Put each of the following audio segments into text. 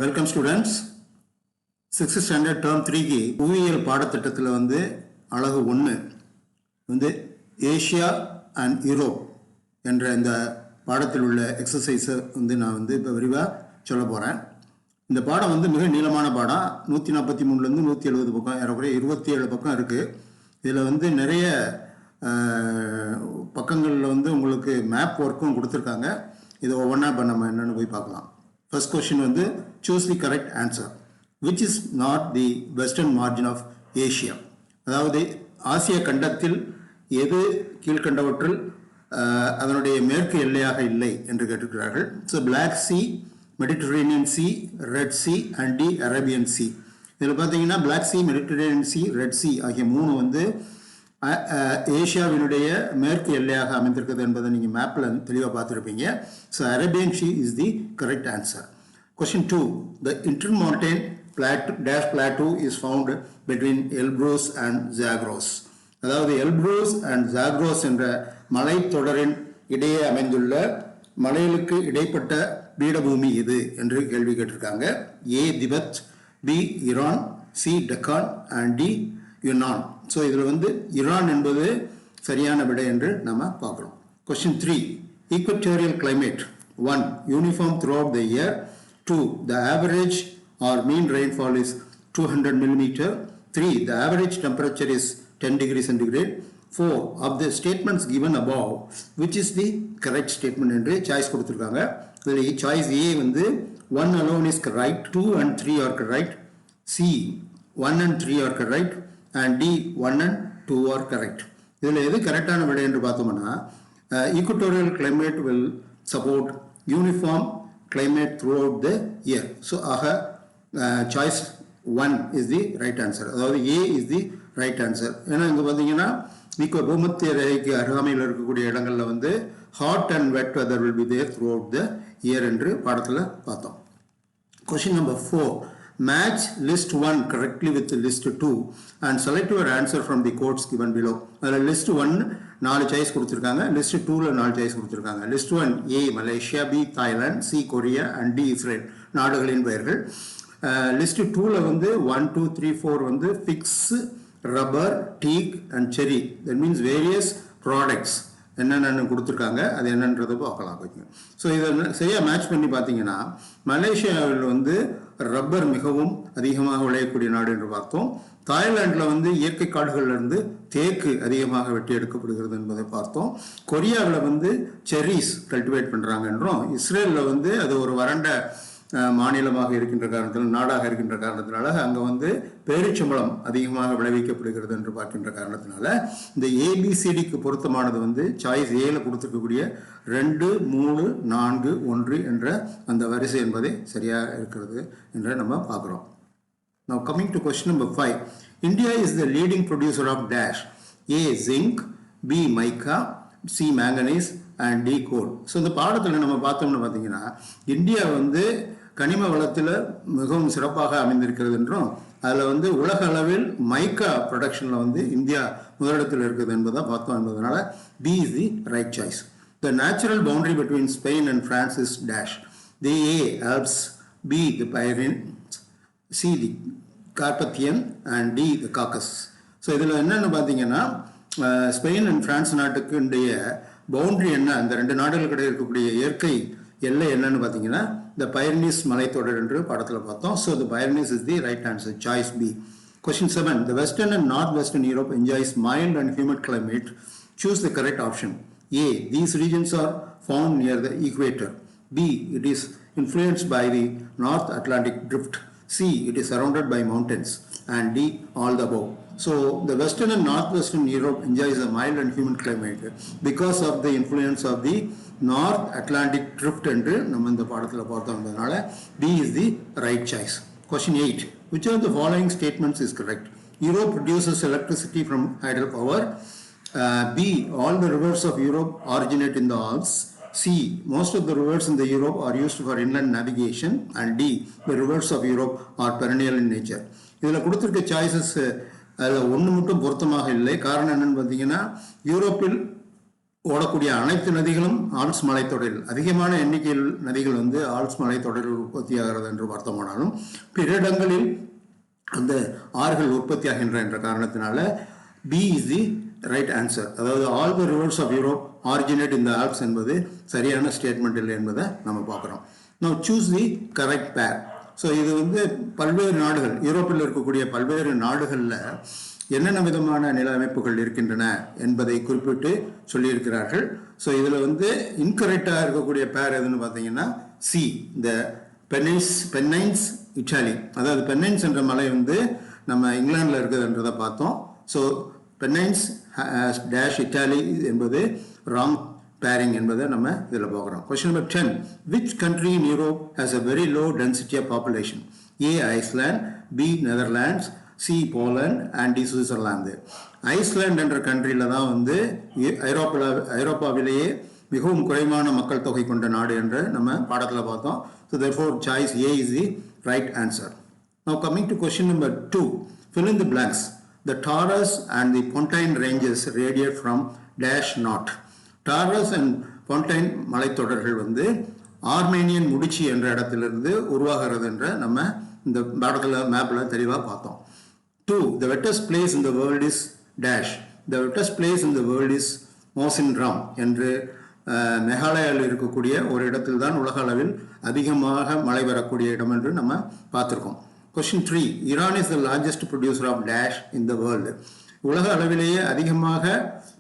Welcome students. 6th standard term 3க்கு புவியியல் பாடத்திட்டத்தில் அழகு 1 ஏஷியா அண்ட் யூரோப் என்ற இந்த பாடத்தில் உள்ள எக்ஸசைஸை நான் இப்போ விரிவாக சொல்ல போகிறேன். இந்த பாடம் மிக நீளமான பாடம். 143லேருந்து 170 பக்கம், ஏறக்குறைய 27 பக்கம் இருக்குது. இதில் நிறைய பக்கங்களில் உங்களுக்கு மேப் ஒர்க்கும் கொடுத்துருக்காங்க. இதை ஒவ்வொன்றா இப்போ நம்ம என்னென்னு போய் பார்க்கலாம். First question choose the correct answer. Which is not the western margin of Asia? அதாவது ஆசிய கண்டத்தில் எது கீழ்கண்டவற்றில் அதனுடைய மேற்கு எல்லையாக இல்லை என்று கேட்டிருக்கிறார்கள். So Black Sea, Mediterranean Sea, Red Sea and D Arabian Sea. இதில் பார்த்தீங்கன்னா Black Sea, Mediterranean Sea, Red Sea ஆகிய மூணு ஏஷியாவினுடைய மேற்கு எல்லையாக அமைந்திருக்கிறது என்பதை நீங்கள் மேப்பில் தெளிவாக பார்த்துருப்பீங்க. So Arabian sea is the correct answer. Question 2. The intermontane plateau is found between Elbrus and Zagros. அதாவது எல்ப்ரூஸ் அண்ட் ஜாக்ரோஸ் என்ற மலைத்தொடரின் இடையே அமைந்துள்ள மலைகளுக்கு இடைப்பட்ட பீடபூமி எது என்று கேள்வி கேட்டிருக்காங்க. A Tibet, B Iran, C Deccan and D Yunnan. So இதில் ஈரான் என்பது சரியான விடை என்று நம்ம பார்க்குறோம். Question 3. Equatorial climate. 1. Uniform throughout the year. 2. The average or mean rainfall is 200 millimeter. 3. The average temperature is 10 degrees centigrade. 4. Of the statements given above, which is the correct statement என்று choice கொடுத்துருக்காங்க. இதில் choice A 1 alone is correct, 2 and 3 are correct, C 1 and 3 are correct and D 1 and 2 are correct. இதில் எது கரெக்டான விடை என்று பார்த்தோம்னா equatorial climate will support uniform climate throughout the year. So choice 1 is the right answer. அதாவது A is the right answer. ஏன்னா இங்கே பார்த்தீங்கன்னா பூமத்திய ரேகைக்கு அருகாமையில் இருக்கக்கூடிய இடங்களில் hot and wet weather will be there throughout the year என்று பாடத்தில் பார்த்தோம். Question number 4. Match list 1 correctly with list 2 and select your answer from the quotes given below. அதில் list 1 4 சாய்ஸ் கொடுத்துருக்காங்க, லிஸ்ட் 2ல 4 சாய்ஸ் கொடுத்துருக்காங்க. List 1 A Malaysia, B Thailand, C Korea and D Israel நாடுகளின் பெயர்கள். List 2ல 1 2 3 4 figs, rubber, teak and cherry. That means various products என்னென்னு கொடுத்துருக்காங்க, அது என்னன்றதை பார்க்கலாம் கொஞ்சம். ஸோ இதை சரியாக மேட்ச் பண்ணி பார்த்தீங்கன்னா மலேசியாவில் ரப்பர் மிகவும் அதிகமாக விளையக்கூடிய நாடு என்று பார்த்தோம். தாய்லாண்டில் இயற்கை காடுகளிலிருந்து தேக்கு அதிகமாக வெட்டி எடுக்கப்படுகிறது என்பதை பார்த்தோம். கொரியாவில் செரிஸ் கல்டிவேட் பண்ணுறாங்க என்றும், இஸ்ரேலில் அது ஒரு வறண்ட மாநிலமாக இருக்கின்ற காரணத்தினால், நாடாக இருக்கின்ற காரணத்தினால அங்கே பேரிச்சம்பழம் அதிகமாக விளைவிக்கப்படுகிறது என்று பார்க்கின்ற காரணத்தினால இந்த ஏபிசிடிக்கு பொருத்தமானது சாய்ஸ் ஏல கொடுத்துருக்கக்கூடிய 2 3 4 1 என்ற அந்த வரிசை என்பதை சரியாக இருக்கிறது என்று நம்ம பார்க்குறோம். Now coming to question number 5. India is the leading producer of dash. A zinc, B mica, C manganese and D coal. So இந்த பாடத்தில் நம்ம பார்த்தோம்னு பார்த்தீங்கன்னா இந்தியா கனிம வளத்தில் மிகவும் சிறப்பாக அமைந்திருக்கிறது என்றும், அதில் உலக அளவில் மைக்கா ப்ரொடக்ஷனில் இந்தியா முதலிடத்தில் இருக்குது என்பதை பார்த்தோம். என்பதனால B is the right choice. The natural boundary between Spain and France is dash. The A Alps, B the Pyrenees, C the Carpathian and D the Caucasus. So இதில் என்னென்னு பார்த்தீங்கன்னா ஸ்பெயின் அண்ட் பிரான்ஸ் நாட்டுக்கு உடைய boundary என்ன, அந்த 2 நாடுகளுக்கிடையே இருக்கக்கூடிய இயற்கை எல்லை என்னன்னு பார்த்தீங்கன்னா இந்த பைரனீஸ் மலைத்தொடர் என்று பாடத்தில் பார்த்தோம். So the Pyrenees is the right answer, choice B. Question 7. The western and northwestern Europe enjoys mild and humid climate. Choose the correct option. A. These regions are found near the equator. B. It is influenced by the North Atlantic drift. C. It is surrounded by mountains. And D. All the above. So the western and northwestern Europe enjoys a mild and humid climate because of the influence of the North Atlantic drift என்று நம்ம இந்த பாடத்தில் பார்த்தோம்னால B is the right choice. Question 8. Which of the following statements is correct? Europe produces electricity from hydropower. B. All the rivers of Europe originate in the Alps. C. Most of the rivers in the Europe are used for inland navigation. And D. The rivers of Europe are perennial in nature. இதில் கொடுத்துருக்க choices அதில் ஒன்று மட்டும் பொருத்தமாக இல்லை. காரணம் என்னன்னு பார்த்தீங்கன்னா யூரோப்பில் ஓடக்கூடிய அனைத்து நதிகளும் ஆல்ப்ஸ் மலைத்தொடரில் அதிகமான எண்ணிக்கையில் நதிகள் வந்து ஆல்ப்ஸ் மலைத்தொடரில் உற்பத்தியாகிறது என்று பார்த்தோமானாலும் பிற இடங்களில் அந்த ஆறுகள் உற்பத்தியாகின்ற என்ற காரணத்தினால B is the right answer. அதாவது all the rivers of Europe originate இந்த ஆல்ப்ஸ் என்பது சரியான ஸ்டேட்மெண்ட் இல்லை என்பதை நம்ம பார்க்குறோம். Now choose the correct pair. So இது வந்து பல்வேறு நாடுகள், யூரோப்பில் இருக்கக்கூடிய பல்வேறு நாடுகளில் என்னென்ன விதமான நில அமைப்புகள் இருக்கின்றன என்பதை குறிப்பிட்டு சொல்லியிருக்கிறார்கள். ஸோ இதில் வந்து இன்கரெக்டாக இருக்கக்கூடிய பேர் எதுன்னு பார்த்தீங்கன்னா சி, இந்த பென்னைன்ஸ் இட்டாலி. அதாவது பென்னைன்ஸ் என்ற மலை வந்து நம்ம இங்கிலாண்டில் இருக்குதுன்றதை பார்த்தோம். ஸோ பென்னைன்ஸ் டேஷ் இட்டாலி என்பது ராங் பேரிங் என்பதை நம்ம இதில் பார்க்குறோம். Question number 10. Which country in Europe has a very low density of population? A Iceland, B Netherlands, C Poland and D Switzerland. Iceland என்ற கண்ட்ரியில் தான் வந்து ஐரோப்பாவிலேயே மிகவும் குறைவான மக்கள் தொகை கொண்ட நாடு என்று நம்ம பாடத்தில் பார்த்தோம். So therefore choice A is the right answer. Now coming to question number 2. Fill in the blanks. The Taurus and the Pontine ranges radiate from dash north. Taurus and Pontine மலைத்தொடர்கள் வந்து ஆர்மேனியன் முடிச்சி என்ற இடத்திலிருந்து உருவாகிறது என்ற நம்ம இந்த பாடத்தில் மேப்பில் தெளிவாக பார்த்தோம். 2. The wettest place in the world is dash. The wettest place in the world is மோசின்ராம் என்று மேகாலயாவில் இருக்கக்கூடிய ஒரு இடத்தில் தான் உலக அளவில் அதிகமாக மழை பெறக்கூடிய இடம் என்று நம்ம பார்த்துருக்கோம். Question 3. Iran is the largest producer of dash in the world. உலக அளவிலேயே அதிகமாக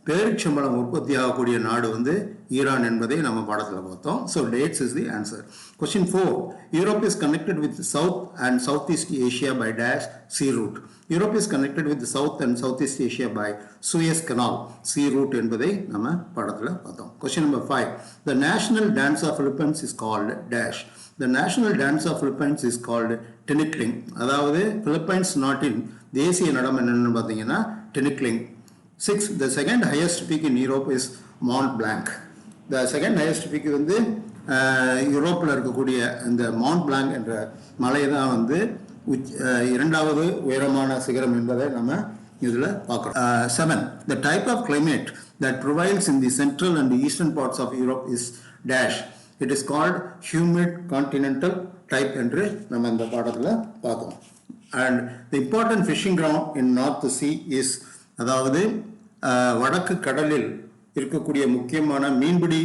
பேரிச்சம்பழம் உற்பத்தி ஆகக்கூடிய நாடு வந்து ஈரான் என்பதை நம்ம பாடத்தில் பார்த்தோம். So dates is the answer. Question 4. Europe is connected with south and south east Asia by dash sea route. Europe is connected with south and south east Asia by Suez canal sea route என்பதை நம்ம பாடத்தில் பார்த்தோம். Question number 5. The national dance of Philippines is called dash. The national dance of Philippines is called tinikling. அதாவது Philippines நாட்டின் தேசிய நடனம் என்னன்னு பார்த்தீங்கன்னா tinikling. 6. The second highest peak in Europe is Mont Blanc. The second highest peak வந்து யூரோப்பில் இருக்கக்கூடிய இந்த Mont Blanc என்ற மலை தான் வந்து இரண்டாவது உயரமான சிகரம் என்பதை நம்ம இதில் பார்க்குறோம். 7. The type of climate that prevails in the central and the eastern parts of Europe is dash. It is called humid continental type என்று நம்ம இந்த பாடத்தில் பார்த்தோம். And the important fishing ground in North Sea is, அதாவது வடக்கு கடலில் இருக்கக்கூடிய முக்கியமான மீன்பிடி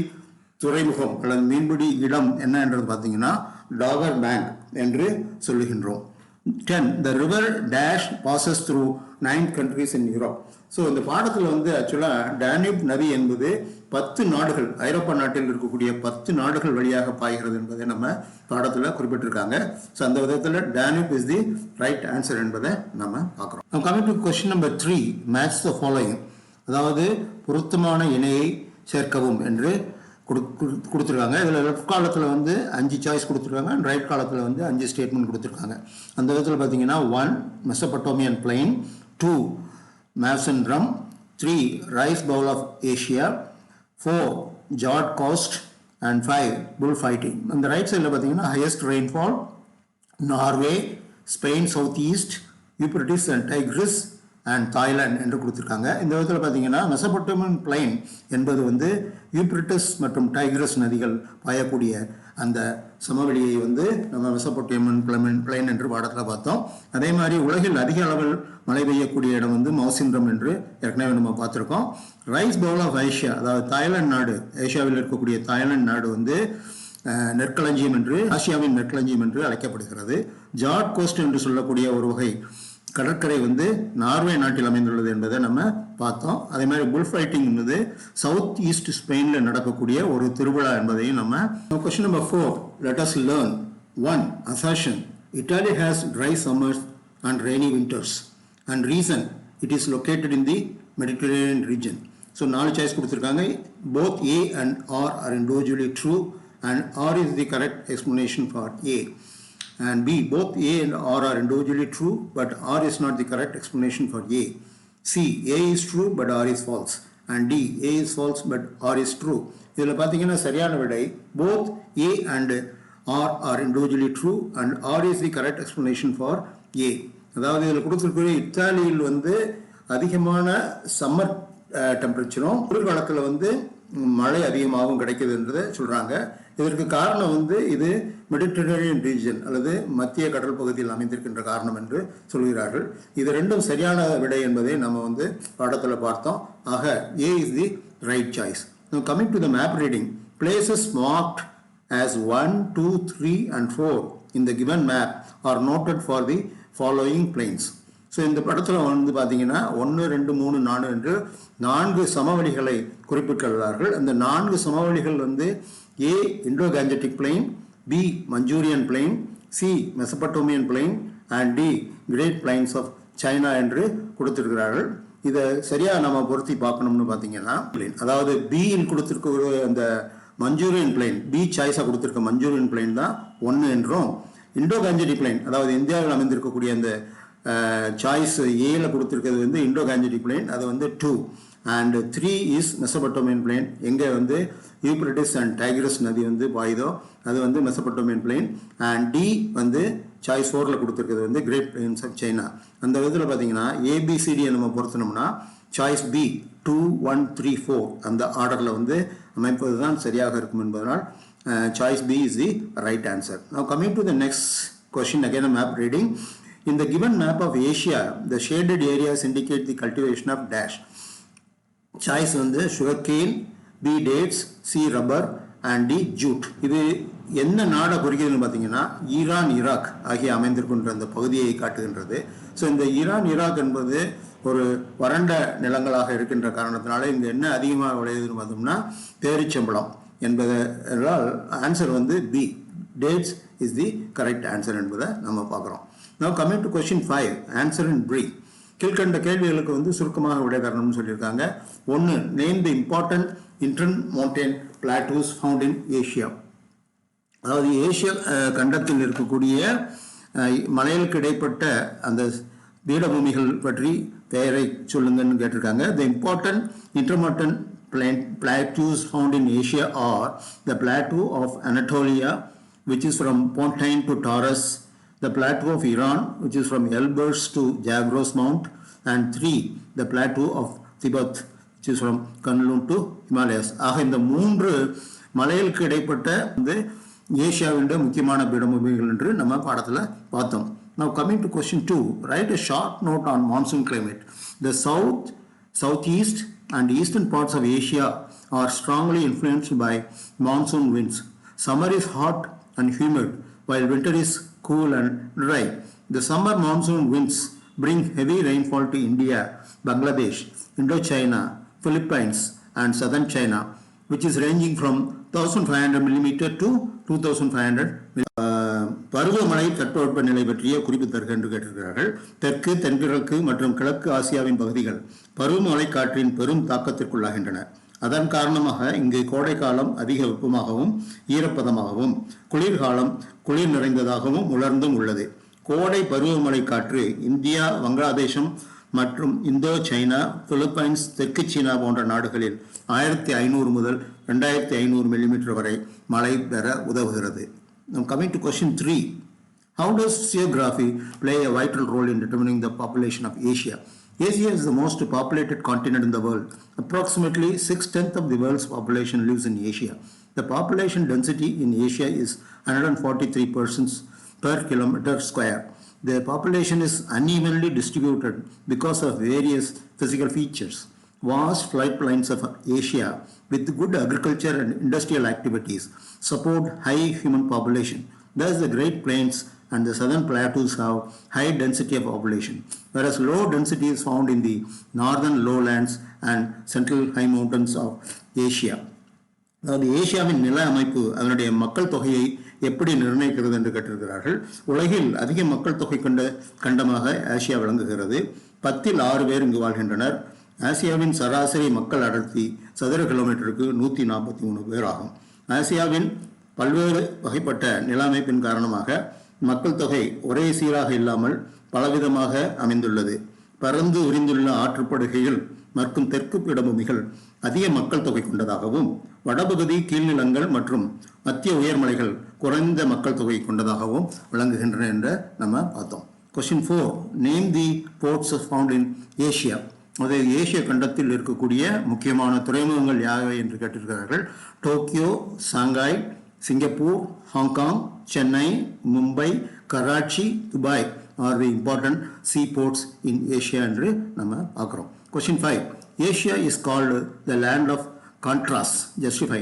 துறைமுகம் அல்லது மீன்பிடி இடம் என்ன என்றது பார்த்தீங்கன்னா டாகர் பேங்க் என்று சொல்லுகின்றோம். 10. The river dash passes through 9 countries in Europe. So இந்த பாடத்தில் வந்து ஆக்சுவலாக டேனியூப் நதி என்பது 10 நாடுகள், ஐரோப்பா நாட்டில் இருக்கக்கூடிய 10 நாடுகள் வழியாக பாய்கிறது என்பதை நம்ம பாடத்தில் குறிப்பிட்டிருக்காங்க. ஸோ அந்த விதத்தில் டேனியூப் இஸ் தி ரைட் ஆன்சர் என்பதை நம்ம பார்க்குறோம். நம்ம coming to question number 3. Match the following. அதாவது பொருத்தமான இணையை சேர்க்கவும் என்று கொடுத்துருக்காங்க. இதில் லெஃப்ட் காலத்தில் வந்து 5 சாய்ஸ் கொடுத்துருக்காங்க, ரைட் காலத்தில் வந்து 5 ஸ்டேட்மெண்ட் கொடுத்துருக்காங்க. அந்த விதத்தில் பார்த்தீங்கன்னா 1. Mesopotamian plain, 2. மேசன்ட்ரம், 3. Rice bowl of Asia, 4. ஜார்ட் கோஸ்ட் அண்ட் 5. Bull fighting. அந்த ரைட் சைடில் பார்த்தீங்கன்னா highest rainfall Norway, Spain south east, Euphrates and Tigris and Thailand என்று கொடுத்துருக்காங்க. இந்த விதத்தில் பார்த்தீங்கன்னா மெசபட்டோமியன் பிளைன் என்பது வந்து யூப்ரட்டிஸ் மற்றும் டைக்ரஸ் நதிகள் பாயக்கூடிய அந்த சமவெளியை வந்து நம்ம மெசபட்டோமியன் பிளைன் என்று பாடத்தில் பார்த்தோம். அதே மாதிரி உலகில் அதிக அளவில் மழை பெய்யக்கூடிய இடம் வந்து மௌசின்ரம் என்று ஏற்கனவே நம்ம பார்த்துருக்கோம். ரைஸ் பவுல் ஆஃப் ஏஷியா, அதாவது தாய்லாந்து நாடு, ஏஷியாவில் இருக்கக்கூடிய தாய்லாந்து நாடு வந்து நெற்களஞ்சியம் என்று, ஆசியாவின் நெற்களஞ்சியம் என்று அழைக்கப்படுகிறது. ஜார்ட் கோஸ்ட் என்று சொல்லக்கூடிய ஒரு வகை கடற்கரை வந்து நார்வே நாட்டில் அமைந்துள்ளது என்பதை நம்ம பார்த்தோம். அதே மாதிரி புல் ஃபைட்டிங் என்பது சவுத் ஈஸ்ட் ஸ்பெயினில் நடக்கக்கூடிய ஒரு திருவிழா என்பதையும் நம்ம. Question number 4. Let us learn. 1. Assertion. Italy has dry summers and rainy winters. And reason, it is located in the Mediterranean region. So 4 choice கொடுத்துருக்காங்க. Both A and R are individually true and R is the correct explanation for A. And B, both A and R are individually true, but R is not the correct explanation for A. C, A is true, but R is false. And D, A is false, but R is true. இதில் பார்த்தீங்கன்னா சரியான விடை both A and R are individually true and R is the correct explanation for A. அதாவது இதில் கொடுத்துருக்கூடிய இத்தாலியில் வந்து அதிகமான summer டெம்பரேச்சரும் குளிர்காலத்தில் வந்து மழை அதிகமாகவும் கிடைக்குதுன்றதை சொல்கிறாங்க. இதற்கு காரணம் வந்து இது மெடிட்டரேனியன் ரீஜன் அல்லது மத்திய கடல் பகுதியில் அமைந்திருக்கின்ற காரணம் என்று சொல்கிறார்கள். இது ரெண்டும் சரியான விடை என்பதை நம்ம வந்து பாடத்தில் பார்த்தோம். ஆக A is the right choice. Now coming to the map reading, places marked as 1, 2, 3 and 4 in the given map are noted for the following plains. So இந்த படத்தில் வந்து பார்த்தீங்கன்னா 1, 2, 3, 4 என்று 4 சமவெளிகளை குறிப்பிட்டுள்ளார்கள். அந்த 4 சமவெளிகள் வந்து A Indo Gangetic plain, B Manchurian plain, C Mesopotamian plain and D great plains of China என்று கொடுத்திருக்கிறார்கள். இதை சரியாக நம்ம பொருத்தி பார்க்கணும்னு பார்த்தீங்கன்னா பிளெயின், அதாவது பியில் கொடுத்துருக்க அந்த மஞ்சூரியன் பிளெயின், பி சாய்ஸாக கொடுத்துருக்க மஞ்சூரியன் பிளெயின் தான் 1 என்றும், இண்டோ கேஞ்சட்டிக் பிளெயின் அதாவது இந்தியாவில் அமைந்திருக்கக்கூடிய அந்த சாய்ஸ் ஏல கொடுத்துருக்கிறது வந்து இண்டோ கேஞ்சட்டிக் பிளெயின், அது வந்து 2 அண்ட் 3 இஸ் மெசபட்டோமியன் பிளெயின், எங்கே வந்து யூப்ரட்டிஸ் அண்ட் டைக்ரஸ் நதி வந்து பாயுதோ அது வந்து மெசபட்டோமியன் பிளெயின், அண்ட் டி வந்து சாய்ஸ் 4ல் கொடுத்துருக்கிறது வந்து கிரேட் பிளைன்ஸ் ஆஃப் சைனா. அந்த விதத்தில் பார்த்தீங்கன்னா ஏபிசிடியை நம்ம பொறுத்தனோம்னா சாய்ஸ் பி 2, 1, 3, 4 அந்த ஆர்டரில் வந்து அமைப்பது தான் சரியாக இருக்கும் என்பதனால் choice B is the right answer. Now coming to the next question, again a map reading. In the given map of Asia, the shaded areas indicate the cultivation of dash. Choice வந்து sugarcane, B dates, C rubber and D jute. இது என்ன நாடை குறிக்கிறதுன்னு பார்த்தீங்கன்னா Iran Iraq ஆகிய அமைந்திருக்கின்ற அந்த பகுதியை காட்டுகின்றது. ஸோ இந்த ஈரான் ஈராக் என்பது ஒரு வறண்ட நிலங்களாக இருக்கின்ற காரணத்தினால இங்கே என்ன அதிகமாக விளையுதுன்னு பார்த்தோம்னா பேரிச்சம்பளம் என்பதால் ஆன்சர் வந்து B dates is the correct answer என்பதை நம்ம பார்க்குறோம். Now coming to question 5, answer in brief. கீழ்கண்ட கேள்விகளுக்கு வந்து சுருக்கமாக விடை தரணும்னு சொல்லியிருக்காங்க. 1, name the important intermountain plateaus found in Asia. அதாவது ஏசியா கண்டத்தில் இருக்கக்கூடிய மலைகளுக்கு இடைப்பட்ட அந்த பீடபூமிகள் பற்றி பெயரை சொல்லுங்கன்னு கேட்டிருக்காங்க. The important intermountain plateaus found in Asia are the plateau of Anatolia, which is from Pontine to Taurus, the plateau of Iran, which is from Elburz to Zagros Mount, and 3, the plateau of Tibet, which is from Kunlun to Himalayas. ஆக இந்த 3 மலைகளுக்கு இடைப்பட்ட வந்து ஏசியாவின் முக்கியமான பீடபூமிகள் என்று நம்ம பாடத்தில் பார்த்தோம். Now coming to question 2, write a short note on monsoon climate. The south, southeast and eastern parts of Asia are strongly influenced by monsoon winds. Summer is hot and humid, while winter is cool and dry. The summer monsoon winds bring heavy rainfall to India, Bangladesh, Indochina, Philippines and southern China, which is ranging from 1500 mm to 2500 mm. பருவமழை தட்பவெப்ப நிலை பற்றிய குறிப்பு தருக என்று கேட்டிருக்கிறார்கள். தெற்கு, தென்கிழக்கு மற்றும் கிழக்கு ஆசியாவின் பகுதிகள் பருவமழை காற்றின் பெரும் தாக்கத்திற்குள்ளாகின்றன. அதன் காரணமாக இங்கு கோடை காலம் அதிக வெப்பமாகவும் ஈரப்பதமாகவும், குளிர்காலம் குளிர் நிறைந்ததாகவும் உலர்ந்தும் உள்ளது. கோடை பருவமழை காற்று இந்தியா, வங்காளதேசம் மற்றும் இந்தோ சைனா, பிலிப்பைன்ஸ், தெற்கு சீனா போன்ற நாடுகளில் 1500 முதல் 2500 mm வரை மழை பெற உதவுகிறது. Now coming to question 3, how does geography play a vital role in determining the population of Asia? Asia is the most populated continent in the world. Approximately 6/10 of the world's population lives in Asia. The population density in Asia is 143 persons per kilometer square. The population is unevenly distributed because of various physical features. Vast floodplains of Asia with good agriculture and industrial activities support high human population. Thus the Great Plains and the southern plateaus have high density of population, whereas low density is found in the northern lowlands and central high mountains of Asia. அதாவது ஏசியாவின் நில அமைப்பு அதனுடைய மக்கள் தொகையை எப்படி நிர்ணயிக்கிறது என்று கேட்டிருக்கிறார்கள். உலகில் அதிக மக்கள் தொகை கொண்ட கண்டமாக ஆசியா விளங்குகிறது. 10ல் 6 பேர் இங்கு வாழ்கின்றனர். ஆசியாவின் சராசரி மக்கள் அடர்த்தி சதுர கிலோமீட்டருக்கு 143 பேர் ஆகும். ஆசியாவின் பல்வேறு வகைப்பட்ட நில அமைப்பின் காரணமாக மக்கள் தொகை ஒரே சீராக இல்லாமல் பலவிதமாக அமைந்துள்ளது. பரந்து விரிந்துள்ள ஆற்றுப்படுகைகள் மற்றும் தெற்கு பீடபூமிகள் அதிக மக்கள் தொகை கொண்டதாகவும், வடபகுதி கீழ்நிலங்கள் மற்றும் மத்திய உயர்மலைகள் குறைந்த மக்கள் தொகை கொண்டதாகவும் விளங்குகின்றன என்று நம்ம பார்த்தோம். Question 4, name the ports found in Asia. அது ஏசிய கண்டத்தில் இருக்கக்கூடிய முக்கியமான துறைமுகங்கள் யாவை என்று கேட்டிருக்கிறார்கள். Tokyo, Shanghai, Singapore, Hong Kong, Chennai, Mumbai, Karachi, Dubai are the important sea ports in Asia என்று நம்ம பார்க்குறோம். Question 5. Asia is called the land of contrasts. Justify.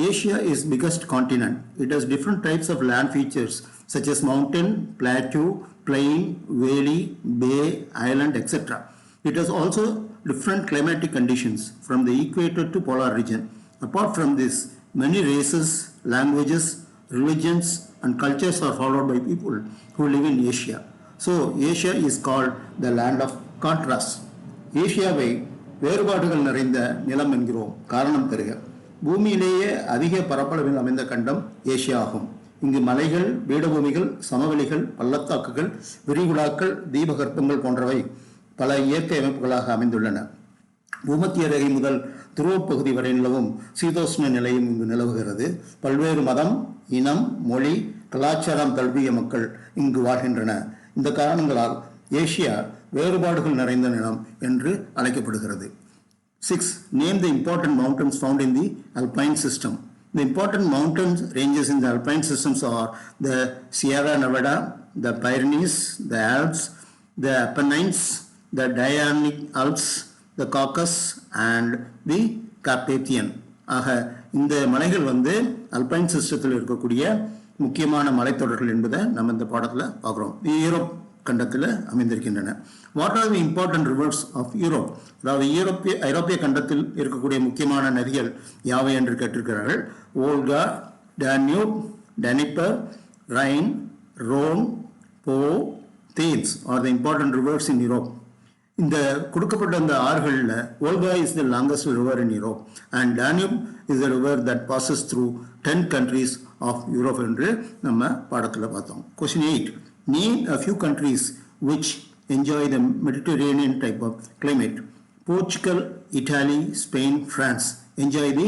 Asia is biggest continent. It has different types of land features such as mountain, plateau, plain, valley, bay, island, etc. It has also different climatic conditions from the equator to polar region. Apart from this, many races, languages, religions and cultures are followed by people who live in Asia. So, Asia is called the land of contrast. ஏசியாவை வேறுபாடுகள் நிறைந்த நிலம் என்கிறோம். காரணம் தருக. பூமியிலேயே அதிக பரப்பளவில் அமைந்த கண்டம் ஏசியா ஆகும். இங்கு மலைகள், பீடபூமிகள், சமவெளிகள், பள்ளத்தாக்குகள், விரிகுடாக்கள், தீபகற்பங்கள் போன்றவை பல இயற்கை அமைப்புகளாக அமைந்துள்ளன. பூமத்திய ரேகை முதல் துருவப்பகுதி வரை நிலவும் சீதோஷ்ண நிலையும் இங்கு நிலவுகிறது. பல்வேறு மதம், இனம், மொழி, கலாச்சாரம் தழுவிய மக்கள் இங்கு வாழ்கின்றன. இந்த காரணங்களால் ஏசியா வேறுபாடுகள் நிறைந்த நிலம் என்று அழைக்கப்படுகிறது. 6. Name the important mountains found in the alpine system. The important mountain ranges in the alpine systems are the Sierra Nevada, the Pyrenees, the Alps, the Apennines, the Diaonic Alps, the Caucasus and the Carpathian. ஆக இந்த மலைகள் alpine சிஸ்டத்தில் இருக்கக்கூடிய முக்கியமான மலைத்தொடர்கள் என்பதை நம்ம இந்த பாடத்தில் பார்க்குறோம். யூரோப் கண்டத்தில் அமைந்திருக்கின்றன. What are the important rivers of Europe? அதாவது ஐரோப்பிய கண்டத்தில் இருக்கக்கூடிய முக்கியமான நதிகள் யாவை என்று கேட்டிருக்கிறார்கள். Volga, Danube, Dnieper, Rhine, Rhone, Po, Thames are the important rivers in Europe. இந்த கொடுக்கப்பட்ட அந்த ஆறுகளில் Volga is the longest river in Europe and Danube is the river that passes through 10 countries of Europe என்று நம்ம பாடத்தில் பார்த்தோம். Question 8. Name a few countries which enjoy the Mediterranean type of climate. Portugal, Italy, Spain, France enjoy the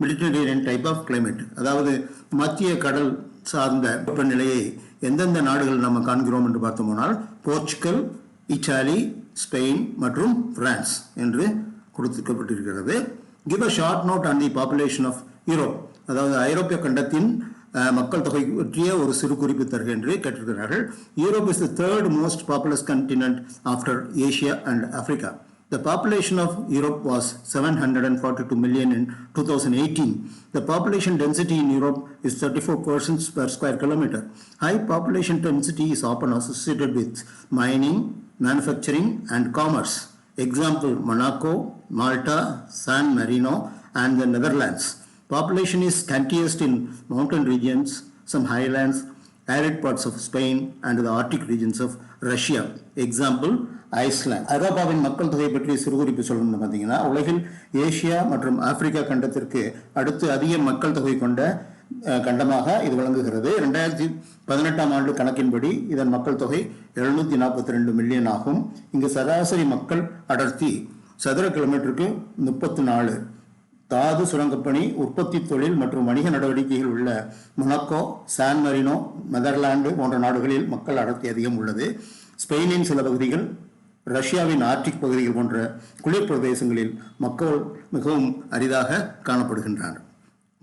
Mediterranean type of climate. அதாவது மத்திய கடல் சார்ந்த வெப்பநிலையை எந்தெந்த நாடுகள் நம்ம காண்கிறோம் என்று பார்த்தோம்னால் போர்ச்சுகல், இத்தாலி, ஸ்பெயின் மற்றும் பிரான்ஸ் என்று கொடுக்கப்பட்டிருக்கிறது. Give a short note on the population of Europe. அதாவது ஐரோப்பிய கண்டத்தின் மக்கள் தொகை பற்றிய ஒரு சிறு குறிப்பு தருக என்று கேட்டிருக்கிறார்கள். Europe is the third most populous continent after Asia and Africa. The population of Europe was 742 million in 2018. The population density in Europe is 34 persons per square kilometer. High population density is often associated with mining, manufacturing and commerce. Example, Monaco, Malta, San Marino and the Netherlands. Population is scantiest in mountain regions, some highlands, arid parts of Spain and the Arctic regions of Russia. Example, Iceland. ஐரோப்பாவின் மக்கள் தொகை பற்றி சிறுகுறிப்பு சொல்லணும்னு பார்த்தீங்கன்னா, உலகில் Asia மற்றும் Africa கண்டத்திற்கு அடுத்து அதிக மக்கள் தொகை கொண்ட கண்டமாக இது விளங்குகிறது. 2018 ஆண்டு கணக்கின்படி இதன் மக்கள் தொகை 742 மில்லியன் ஆகும். இங்கு சராசரி மக்கள் அடர்த்தி சதுர கிலோமீட்டருக்கு 34. தாது சுரங்கப்பணி, உற்பத்தி தொழில் மற்றும் வணிக நடவடிக்கைகள் உள்ள மொனாக்கோ, சான் மரினோ, நெதர்லாந்து போன்ற நாடுகளில் மக்கள் அடர்த்தி அதிகம் உள்ளது. ஸ்பெயினின் சில பகுதிகள், ரஷ்யாவின் ஆர்டிக் பகுதிகள் போன்ற குளிர் பிரதேசங்களில் மக்கள் மிகவும் அரிதாக காணப்படுகின்றனர்.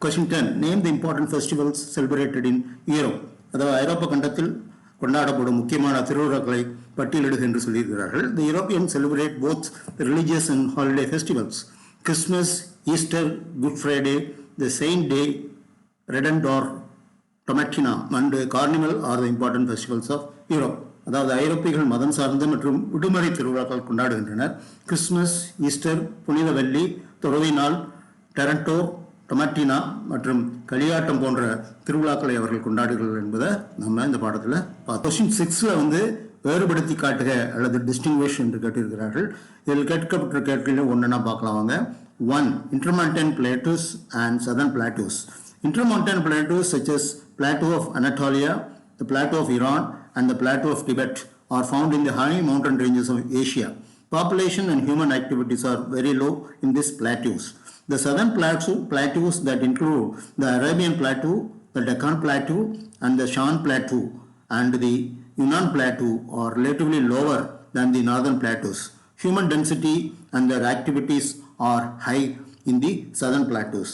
Question 10. Name the important festivals celebrated in Europe. அதாவது ஐரோப்பா கண்டத்தில் கொண்டாடப்படும் முக்கியமான திருவிழாக்களை பட்டியலிடுக என்று சொல்லியிருக்கிறார்கள். The Europeans celebrate both religious and holiday festivals. Christmas, Easter, Good Friday, the Saint Day, Redemptor, Tomatina and Carnival are the important festivals of Europe. அதாவது ஐரோப்பியர்கள் மதம் சார்ந்த மற்றும் விடுமுறை திருவிழாக்கள் கொண்டாடுகின்றனர். கிறிஸ்துமஸ், ஈஸ்டர், புனித வெள்ளி, துறவி நாள், டொரண்டோ, டொமாட்டினா மற்றும் களியாட்டம் போன்ற திருவிழாக்களை அவர்கள் கொண்டாடுகிறார்கள் என்பதை நம்ம இந்த பாடத்தில் பார்த்தோம். Question 6ல் வேறுபடுத்தி காட்டுக அல்லது டிஸ்டிங்விஷ் என்று கேட்டிருக்கிறார்கள். இதில் கேட்கப்பட்ட கேட்களில் ஒன்றுனா பார்க்கலாம் வாங்க. 1. Intermontane plateaus and southern plateaus. Intermontane plateaus such as plateau of Anatolia, the plateau of Iran and the plateau of Tibet are found in the high mountain ranges of Asia. Population and human activities are very low in these plateaus. The southern plateaus that include the Arabian Plateau, the Deccan Plateau and the Shan Plateau and the Yunnan Plateau are relatively lower than the northern plateaus. Human density and their activities are high in the southern plateaus.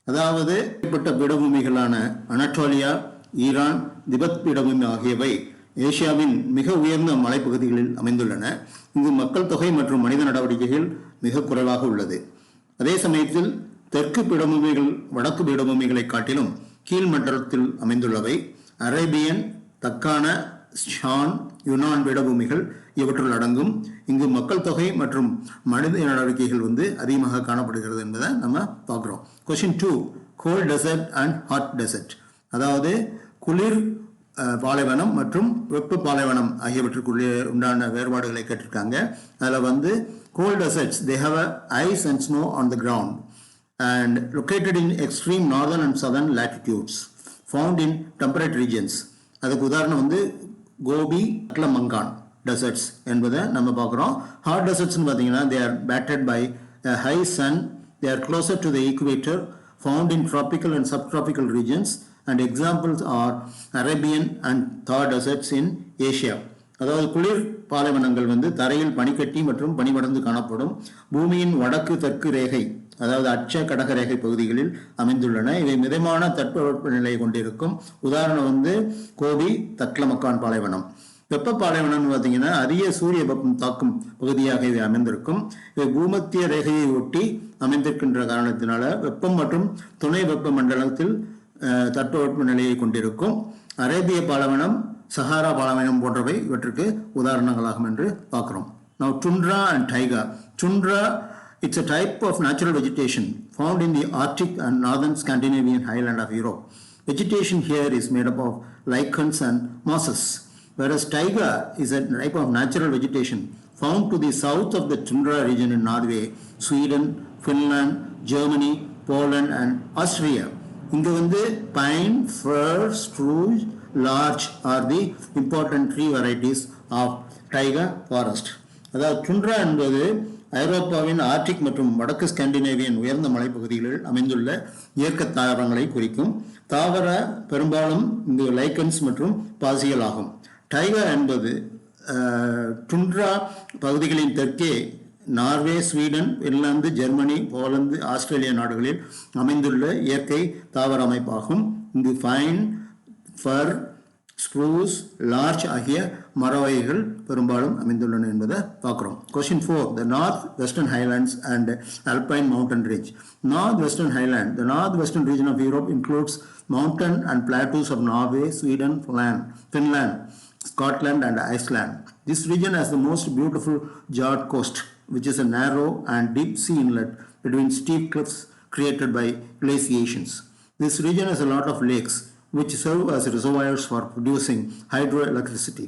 அதாவது ஏற்பட்ட பீடபூமிகளான Anatolia, Iran, Tibet பீடபூமி ஆகியவை ஏசியாவின் மிக உயர்ந்த மலைப்பகுதிகளில் அமைந்துள்ளன. இங்கு மக்கள் தொகை மற்றும் மனித நடவடிக்கைகள் மிக குறைவாக உள்ளது. அதே சமயத்தில் தெற்கு பீடபூமிகள் வடக்கு பீடபூமிகளை காட்டிலும் கீழ்மட்டத்தில் அமைந்துள்ளவை. அரேபியன், தக்கான, ஷான், யுனான் பீடபூமிகள் இவற்றுள் அடங்கும். இங்கு மக்கள் தொகை மற்றும் மனித நடவடிக்கைகள் அதிகமாக காணப்படுகிறது என்பதை நம்ம பார்க்குறோம். Question 2, cold desert and hot desert. அதாவது குளிர் பாலைவனம் மற்றும் வெப்ப பாலைவனம் ஆகியவற்றுக்குள்ளே உண்டான வேறுபாடுகளை கேட்டிருக்காங்க. அதில் cold deserts they have ice and snow on the ground and located in extreme northern and southern latitudes, found in temperate regions. அதுக்கு உதாரணம் கோபி, அட்லமங்கான் டெசர்ட்ஸ் என்பதை நம்ம பார்க்குறோம். ஹாட் டெசர்ட்ஸ்னு பார்த்தீங்கன்னா they are battered by a high sun, they are closer to the equator, found in tropical and subtropical regions, and examples are Arabian and Thar deserts in Asia. அதாவது குளிர் பாலைவனங்கள் தரையில் பனிக்கட்டி மற்றும் பனிபடர்ந்து காணப்படும். பூமியின் வடக்கு தெற்கு ரேகை, அதாவது அச்ச கடக ரேகை பகுதிகளில் அமைந்துள்ளன. இவை மிதமான தட்பவெப்பநிலை கொண்டிருக்கும். உதாரணம் கோபி, தக்லமக்கான் பாலைவனம். வெப்ப பாலைவனம் பார்த்தீங்கன்னா அதிக சூரிய வெப்பம் தாக்கும் பகுதியாக இவை அமைந்திருக்கும். இவை பூமத்திய ரேகையை ஒட்டி அமைந்திருக்கின்ற காரணத்தினால வெப்பம் மற்றும் துணை வெப்ப மண்டலத்தில் தட்பவெப்ப நிலையை கொண்டிருக்கும். அரேபிய பாலைவனம், சஹாரா பாலைவனம் போன்றவை இவற்றுக்கு உதாரணங்களாகும் என்று பார்க்கிறோம். Now tundra and taiga. Tundra, it's a type of natural vegetation found in the Arctic and northern Scandinavian highland of Europe. Vegetation here is made up of lichens and mosses, whereas taiga is a type of natural vegetation found to the south of the tundra region in Norway, Sweden, Finland, Germany, Poland and Austria. இங்கு pine, fir, spruce, larch are the important tree varieties of taiga forest. அதாவது டுண்ட்ரா என்பது ஐரோப்பாவின் Arctic மற்றும் வடக்கு Scandinavian உயர்ந்த மலைப்பகுதிகளில் அமைந்துள்ள இயற்கை தாவரங்களை குறிக்கும். தாவர பெரும்பாலும் இந்த லைக்கன்ஸ் மற்றும் பாசிகள் ஆகும். டைகா என்பது டுண்ட்ரா பகுதிகளின் தெற்கே Norway, Sweden, Finland, Germany, Poland, Australia நாடுகளில் அமைந்துள்ள இயற்கை தாவர அமைப்பாகும். இங்கு ஃபைன், ஃபர், ஸ்ப்ரூஸ், லார்ச் ஆகிய மர வகைகள் பெரும்பாலும் அமைந்துள்ளன என்பதை பார்க்குறோம். Question 4, the North-Western Highlands and Alpine Mountain Range. North-Western Highland. The North-Western region of Europe includes mountain and plateaus of Norway, Sweden, Finland, Scotland and Iceland. This region has the most beautiful Jard Coast, which is a narrow and deep sea inlet between steep cliffs created by glaciations. This region has a lot of lakes, which serve as reservoirs for producing hydroelectricity.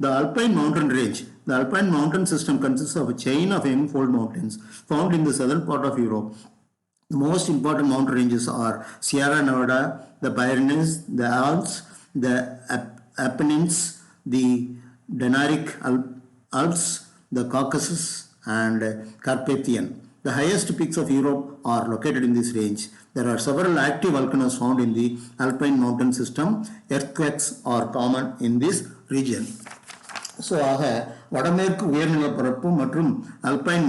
The Alpine Mountain Range. The Alpine mountain system consists of a chain of young-fold mountains found in the southern part of Europe. The most important mountain ranges are Sierra Nevada, the Pyrenees, the Alps, the Apennines, the Dinaric Alps, the Caucasus, and Carpathian. The highest peaks of Europe are located in this range. There are several active volcanoes found in the Alpine mountain system. Earthquakes are common in this region. So ஆக வடமேற்கு உயர்நிலப்பரப்பு மற்றும் alpine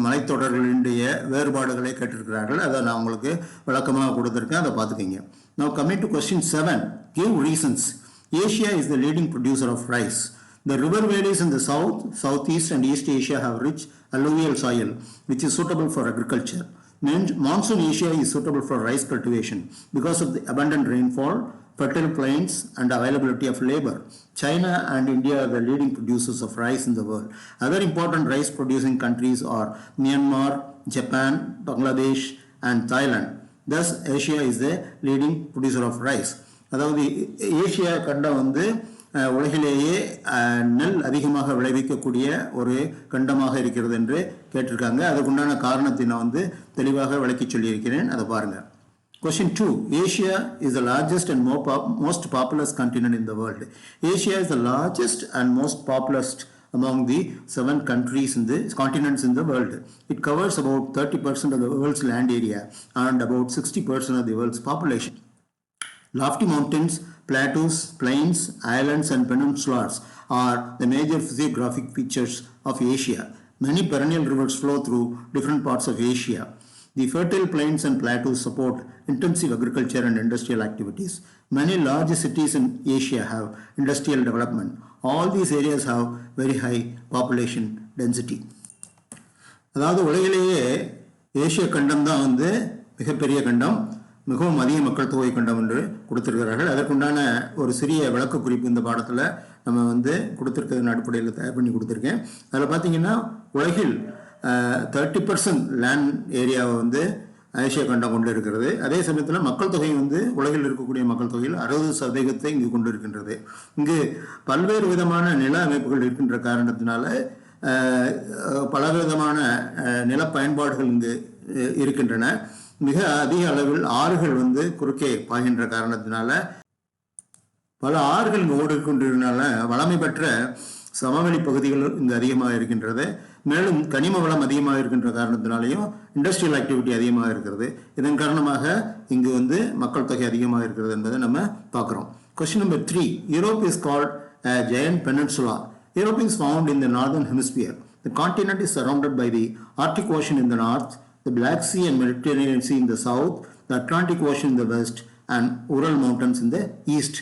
மலைத்தொடர்களுடைய வேறுபாடுகளை கேட்டிருக்கிறார்கள். அதை நான் உங்களுக்கு விளக்கமாக கொடுத்துருக்கேன், அதை பார்த்துக்கிங்க. Now coming to question 7, give reasons. Asia is the leading producer of rice. The river valleys in the south, southeast and east Asia have rich alluvial soil which is suitable for agriculture. Monsoon Asia is suitable for rice cultivation because of the abundant rainfall, fertile plains and availability of labor. China and India are the leading producers of rice in the world. Other important rice producing countries are Myanmar, Japan, Bangladesh and Thailand. Thus Asia is the leading producer of rice. அதாவது Asia கண்டம் உலகிலேயே நெல் அதிகமாக விளைவிக்கக்கூடிய ஒரு கண்டமாக இருக்கிறது என்று கேட்டிருக்காங்க. அதுக்குண்டான காரணத்தை நான் தெளிவாக விளக்கி சொல்லியிருக்கிறேன், அதை பாருங்க. Question 2, Asia is the largest and most populous continent in the world. Asia is the largest and most populous among the 7 countries in the continents in the world. It covers about 30% of the world's land area and about 60% of the world's population. Lofty mountains, plateaus, plains, islands and peninsulas are the major physiographic features of Asia. Many perennial rivers flow through different parts of Asia. The fertile plains and plateaus support intensive agriculture and industrial activities. Many large cities in Asia have industrial development. All these areas have very high population density. அதாவது உலகிலேயே ஏசிய கண்டம் தான் வந்து மிகப்பெரிய கண்டம், மிகவும் அதிக மக்கள் தொகை கண்டம் என்று கொடுத்திருக்கிறார்கள். அதற்குண்டான ஒரு சிறிய விளக்க குறிப்பு இந்த பாடத்தில் நம்ம வந்து கொடுத்துருக்கிறதன் அடிப்படையில் தயார் பண்ணி கொடுத்துருக்கேன். அதில் பார்த்தீங்கன்னா உலகில் 30% லேண்ட் ஏரியாவை வந்து ஏசியா கண்டம் கொண்டு இருக்கிறது. அதே சமயத்தில் மக்கள் தொகை வந்து உலகில் இருக்கக்கூடிய மக்கள் தொகையில் 60% இங்கு கொண்டு இருக்கின்றது. இங்கு பல்வேறு விதமான நில அமைப்புகள் இருக்கின்ற காரணத்தினால பலவிதமான நில பயன்பாடுகள் இங்கு இருக்கின்றன. மிக அதிக அளவில் ஆறுகள் வந்து குறுக்கே பாய்கின்ற காரணத்தினால பல ஆறுகள் இங்கு ஓடிக்கொண்டிருந்தனால வளமை பெற்ற சமவெளி பகுதிகள் இங்கு அதிகமாக இருக்கின்றது. மேலும் கனிம வளம் அதிகமாக இருக்கின்ற காரணத்தினாலேயும் இண்டஸ்ட்ரியல் ஆக்டிவிட்டி அதிகமாக இருக்கிறது. இதன் காரணமாக இங்கு வந்து மக்கள் தொகை அதிகமாக இருக்கிறது என்பதை நம்ம பார்க்குறோம். Question number 3. Europe is called a giant peninsula. Europe is found in the northern hemisphere. The continent is surrounded by the Arctic Ocean in the north, the Black Sea and Mediterranean Sea in the south, the Atlantic Ocean in the west, and Ural Mountains in the east.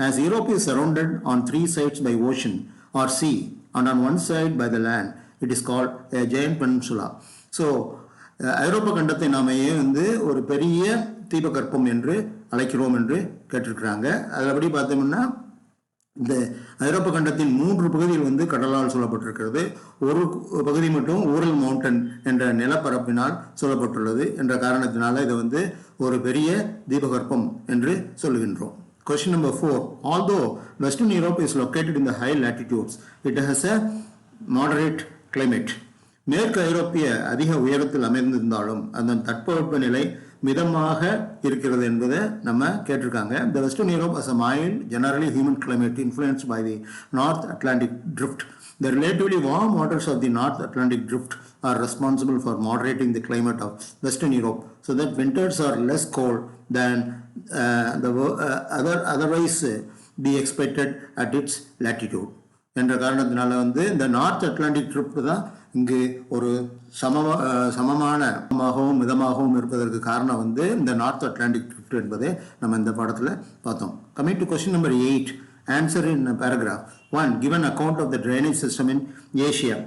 As Europe is surrounded on three sides by ocean or sea and on one side by the land, it is called a giant peninsula. So, ஐரோப்பா கண்டத்தை நாமையே வந்து ஒரு பெரிய தீபகற்பம் என்று அழைக்கிறோம் என்று கேட்டிருக்கிறாங்க. அதுபடி பார்த்தோம்னா இந்த ஐரோப்பா கண்டத்தின் 3 பகுதிகள் வந்து கடலால் சூழப்பட்டிருக்கிறது. ஒரு பகுதி மட்டும் ஊரல் மவுண்டன் என்ற நிலப்பரப்பினால் சூழப்பட்டுள்ளது என்ற காரணத்தினால இதை வந்து ஒரு பெரிய தீபகற்பம் என்று சொல்லுகின்றோம். Question number 4. Although Western Europe is located in the high latitudes, it has a moderate climate. மேற்கு ஐரோப்பிய அதிக உயரத்தில் அமைந்திருந்தாலும் அதன் தட்பவெப்ப நிலை மிதமாக இருக்கிறது என்பதை நம்ம கேட்டிருக்காங்க. The Western Europe has a mild, generally humid climate influenced by the North Atlantic Drift. The relatively warm waters of the North Atlantic Drift are responsible for moderating the climate of Western Europe, so that winters are less cold than otherwise be expected at its latitude. என்ற காரணத்தினால வந்து இந்த north Atlantic trip தான் இங்கு ஒரு சமமாகவும் மிதமாகவும் இருப்பதற்கு காரணம் வந்து இந்த நார்த் அட்லாண்டிக் ட்ரிப் என்பதை நம்ம இந்த பாடத்தில் பார்த்தோம். Coming to question number 8, answer in a paragraph. 1. Give an account of the drainage system in Asia.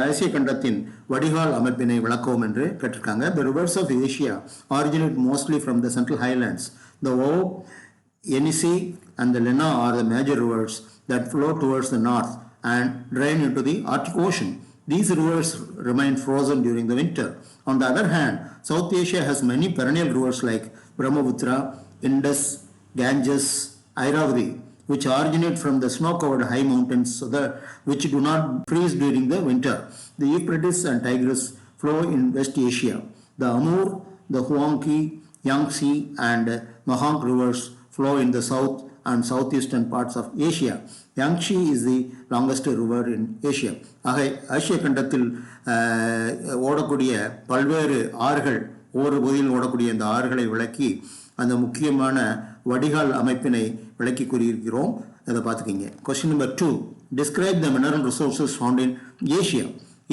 ஆசிய கண்டத்தின் வடிகால் அமைப்பினை விளக்கவும் என்று கேட்டிருக்காங்க. The rivers of Asia originate mostly from the central highlands. The Ob, Yenisei and the Lena are the major rivers that flow towards the north and drain into the Arctic Ocean. These rivers remain frozen during the winter. On the other hand, South Asia has many perennial rivers like Brahmaputra, Indus, Ganges, Airavati, which originate from the snow-covered high mountains which do not freeze during the winter. The Euphrates and Tigris flow in West Asia. The Amur, the Huanghe, Yangtze and Mahang rivers flow in the south and southeastern parts of Asia. Yangtze is the longest river in Asia. ஆக ஆசிய கண்டத்தில் ஓடக்கூடிய பல்வேறு ஆறுகள், ஒவ்வொரு பகுதியில் ஓடக்கூடிய இந்த ஆறுகளை விளக்கி அந்த முக்கியமான வடிகால் அமைப்பினை விளக்கி கூறியிருக்கிறோம். அதை பார்த்துக்கிங்க. Question number 2. Describe the mineral resources found in Asia.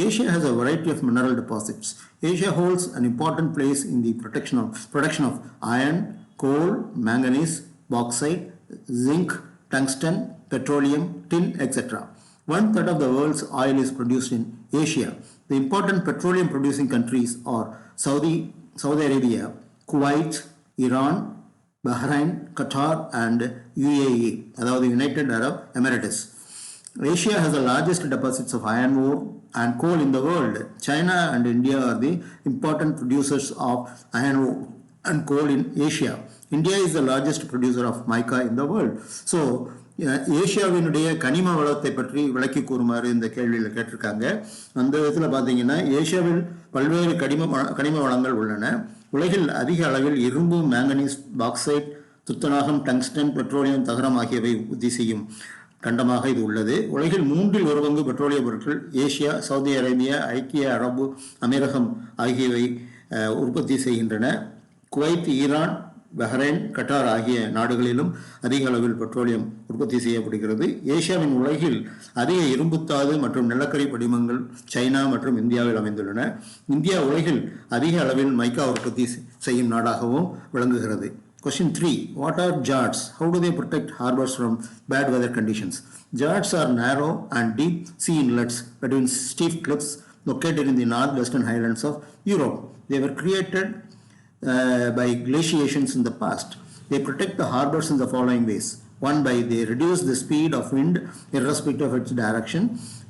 Asia has a variety of mineral deposits. Asia holds an important place in the production of iron, coal, manganese, bauxite, zinc, tungsten, petroleum, tin, etc. 1/3 of the world's oil is produced in Asia. The important petroleum producing countries are Saudi Arabia, Kuwait, Iran, Bahrain, Qatar and UAE, அதாவது United Arab Emirates. Asia has the largest deposits of iron ore and coal in the world. China and India are the important producers of iron ore and coal in Asia. India is the largest producer of mica in the world. So, ஏஷியாவினுடைய கனிம வளத்தை பற்றி விளக்கி கூறுமாறு இந்த கேள்வியில் கேட்டிருக்காங்க. அந்த விதத்தில் பார்த்தீங்கன்னா ஏஷியாவில் பல்வேறு கனிம வளங்கள் உள்ளன. உலகில் அதிக அளவில் இரும்பு, மேங்கனீஸ், பாக்சைட், துத்தநாகம், டங்ஸ்டன், பெட்ரோலியம், தகரம் ஆகியவை உற்பத்தி செய்யும் கண்டமாக இது உள்ளது. உலகில் 1/3 பெட்ரோலிய பொருட்கள் ஏசியா, சவுதி அரேபியா, ஐக்கிய அரபு அமீரகம் ஆகியவை உற்பத்தி செய்கின்றன. குவைத், ஈரான், பஹ்ரைன், கட்டார் ஆகிய நாடுகளிலும் அதிக அளவில் பெட்ரோலியம் உற்பத்தி செய்யப்படுகிறது. ஏசியாவின் உலகில் அதிக இரும்புத்தாது மற்றும் நிலக்கரி படிமங்கள் சைனா மற்றும் இந்தியாவில் அமைந்துள்ளன. இந்தியா உலகில் அதிக அளவில் மைக்கா உற்பத்தி செய்யும் நாடாகவும் விளங்குகிறது. Question 3. What are JARDs? How do they protect harbors from bad weather conditions? JARDs are narrow and deep sea inlets between steep cliffs located in the northwestern highlands of Europe. They were created by glaciations in the past. They protect the harbors in the following ways. One, by they reduce the speed of wind irrespective of its direction,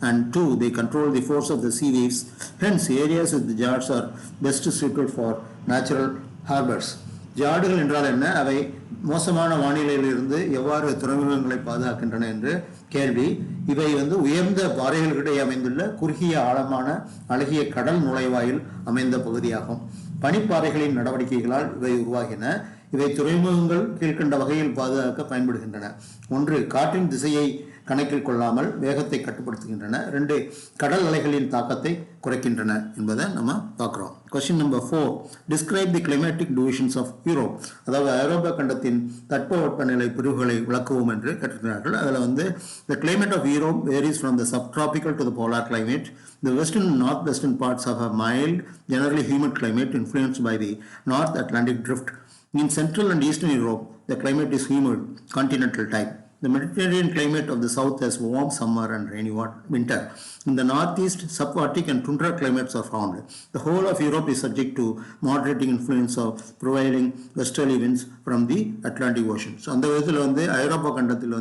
and two, they control the force of the sea waves. Hence, areas with the JARDs are best suited for natural harbors. ஜார்டுகள் என்றால் என்ன, அவை மோசமான வானிலையிலிருந்து எவ்வாறு துறைமுகங்களை பாதுகாக்கின்றன என்று கேள்வி. இவை உயர்ந்த பாறைகளுக்கிடையே அமைந்துள்ள குறுகிய ஆழமான அழகிய கடல் நுழைவாயில் அமைந்த பகுதியாகும். பனிப்பாறைகளின் நடவடிக்கைகளால் இவை உருவாகின. இவை துறைமுகங்கள் கீழ்கண்ட வகையில் பாதுகாக்க பயன்படுகின்றன. ஒன்று, காற்றின் திசையை கணக்கில் கொள்ளாமல் வேகத்தை கட்டுப்படுத்துகின்றன. 2, கடல் அலைகளின் தாக்கத்தை குறைக்கின்றன என்பதை நம்ம பார்க்குறோம். Question number 4. Describe the climatic divisions of Europe. அதாவது ஐரோப்பா கண்டத்தின் தட்பவெப்பநிலை பிரிவுகளை விளக்குவோம் என்று கேட்டிருக்கிறார்கள். அதில் the climate of Europe varies from the subtropical to the polar climate. The western and northwestern parts have a mild, generally humid climate influenced by the North Atlantic drift. In central and eastern Europe, the climate is humid, continental type. The Mediterranean climate of the south has warm summer and rainy winter. In the northeast, subarctic and tundra climates are found. The whole of Europe is subject to moderating influence of prevailing westerly winds from the Atlantic Ocean. So, அந்த விதத்தில் ஐரோப்பா கண்டத்தில்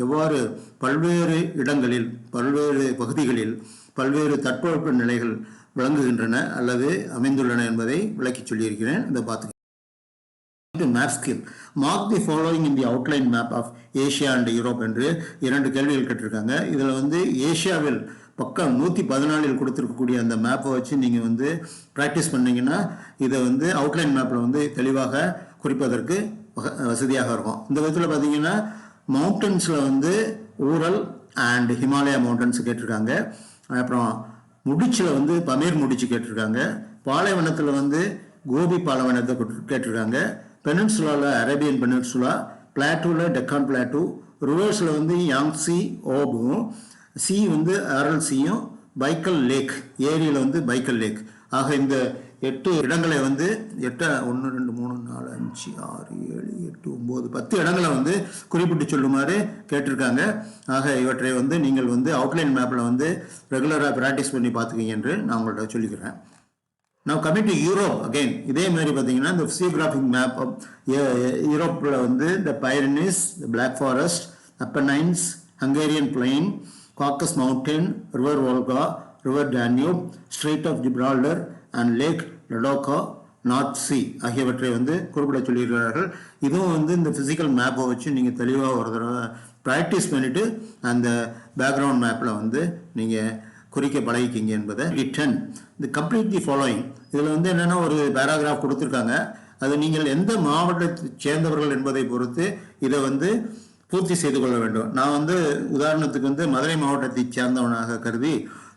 எவ்வாறு பல்வேறு இடங்களில் பல்வேறு பகுதிகளில் பல்வேறு தட்பவெப்ப நிலைகள் விளங்குகின்றன அல்லது அமைந்துள்ளன என்பதை விளக்கி சொல்லியிருக்கிறேன். இதை பார்த்து map skill. Mark the following in the outline map of Asia and Europe என்று 2 கேள்விகள் கேட்டிருக்காங்க. இதில் ஏசியாவில் பக்கம் 114 கொடுத்திருக்கக்கூடிய அந்த மேப்பை வச்சு நீங்கள் ப்ராக்டிஸ் பண்ணீங்கன்னா இதை அவுட்லைன் மேப்பில் தெளிவாக குறிப்பதற்கு வசதியாக இருக்கும். இந்த விதத்தில் பார்த்தீங்கன்னா மவுண்டன்ஸில் ஊரல் அண்ட் ஹிமாலயா மவுண்டன்ஸ் கேட்டிருக்காங்க. அப்புறம் முடிச்சில் பமீர் முடிச்சு கேட்டிருக்காங்க. பாலைவனத்தில் கோபி பாலைவனத்தை கேட்டிருக்காங்க. பெனின்சுலாவில் அரேபியன் பெனின்சுலா, பிளாட்டூவில் டெக்கான் பிளாட்டூ, ரிவர்ஸில் யாங்ஸி ஓபும், சி ஆரல் சியும், பைக்கல் லேக் ஏரியில் பைக்கல் லேக். ஆக இந்த 8 இடங்களை 1 2 3 4 5 6 7 8 9 10 இடங்களை குறிப்பிட்டு சொல்லுமாறு கேட்டிருக்காங்க. ஆக இவற்றை நீங்கள் அவுட்லைன் மேப்பில் ரெகுலராக ப்ராக்டிஸ் பண்ணி பார்த்துக்கிங்க என்று நான் உங்கள்கிட்ட சொல்லிக்கிறேன். Now coming to Europe again, இதே மாதிரி பார்த்தீங்கன்னா இந்த physiographic map of யூரோப்பில் the Pyrenees, the Black Forest, Apennines, Hungarian Plain, Caucasus Mountain, River Volga, River Danube, Strait of Gibraltar and Lake Ladoga, North Sea ஆகியவற்றை குறிப்பிட சொல்லியிருக்கிறார்கள். இதுவும் இந்த ஃபிசிக்கல் மேப்பை வச்சு நீங்கள் தெளிவாக ஒரு தடவை ப்ராக்டிஸ் பண்ணிவிட்டு அந்த பேக்ரவுண்ட் மேப்பில் நீங்கள் குறிக்க பழகிக்கிங்க என்பதை. 10. The complete the following. இதில் என்னென்னா ஒரு பேராகிராஃப் கொடுத்துருக்காங்க. அது நீங்கள் எந்த மாவட்டத்தை சேர்ந்தவர்கள் என்பதை பொறுத்து இதை பூர்த்தி செய்து கொள்ள வேண்டும். நான் உதாரணத்துக்கு மதுரை மாவட்டத்தை சேர்ந்தவனாக கருதி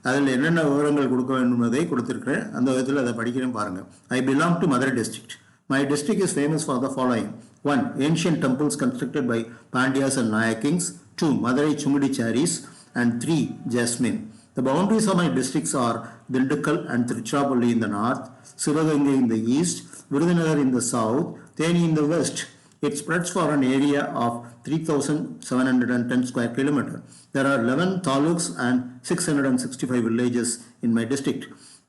அதில் என்னென்ன விவரங்கள் கொடுக்க வேண்டும் என்பதை கொடுத்துருக்கிறேன். அந்த விதத்தில் அதை படிக்கிறேன் பாருங்கள். I belong to Madurai district. My district is famous for the following. 1. Ancient temples constructed by Pandyas and Naya kings. 2. Madurai Chumudicharis. And 3. Jasmine. The boundaries of my districts are Dindigul and Tiruchirappalli in the north, Sivagangai in the east, Virudhunagar in the south, Theni in the west. It spreads for an area of 3,710 square kilometers. There are 11 taluks and 665 villages in my district.